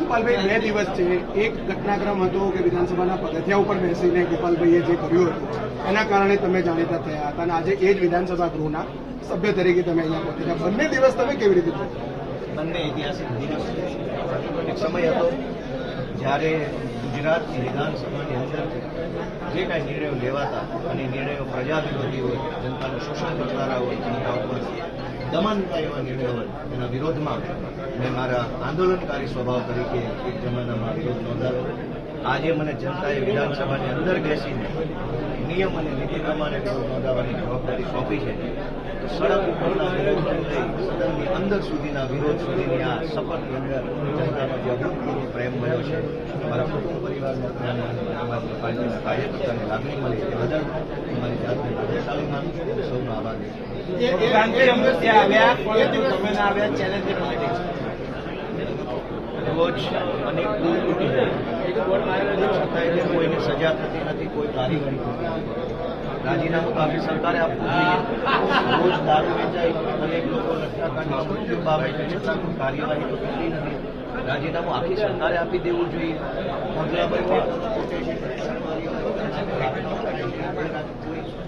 ગોપાલભાઈ 2 દિવસ છે, એક ઘટનાક્રમ હતો કે વિધાનસભાના પગથિયા ઉપર બેસીને ગોપાલભાઈએ જે કર્યું હતું એના કારણે તમે જાણીતા થયા હતા અને આજે એ જ વિધાનસભા ગૃહના સભ્ય તરીકે તમે અહીંયા પહોંચ્યા. બંને દિવસ તમે કેવી રીતે બંને ઐતિહાસિક દિવસ છે. એક સમય હતો જ્યારે ગુજરાતની વિધાનસભાની અંદર જે કાંઈ નિર્ણયો લેવાતા અને નિર્ણયો પ્રજા વિરોધી હોય, જનતાનું શોષણ કરનારા હોય, જનતા ઉપર દમન થાય એવા નિર્ણયો હોય, એના વિરોધમાં મેં મારા આંદોલનકારી સ્વભાવ તરીકે એક જમાનામાં વિરોધ નોંધાવ્યો. આજે મને જનતાએ વિધાનસભાની અંદર બેસીને નિયમ અને નીતિ પ્રમાણે વિરોધ નોંધાવવાની જવાબદારી સોંપી છે. તો સડક ઉપરના વિરોધથી લઈ સદનની અંદર સુધીના વિરોધ સુધીની આ શપથની અંદર જનતાનો જે અભૂતપૂર્વ પ્રેમ મળ્યો છે, મારા કુટુંબ પરિવારનો પ્રેમ અને આમ આદમી પાર્ટીના કાર્યકર્તાની લાગણી મળી એ બદલ મારી જાતને ભાગ્યશાળી માનું છું અને સૌનો આભાર રોજ અનેક ભૂલ તૂટી છતાંય કોઈને સજા થતી નથી, કોઈ કાર્યવાહી થતી નથી. રાજીનામું તો આપણી સરકારે આપવું જોઈએ. રોજ દારૂ વેચાય, અનેક લોકો લઠ્ઠાકાંડમાં મૃત્યુ પામે છે, છતાં કોઈ કાર્યવાહી તો થતી નથી. રાજીનામું આખી સરકારે આપી દેવું જોઈએ. કોઈ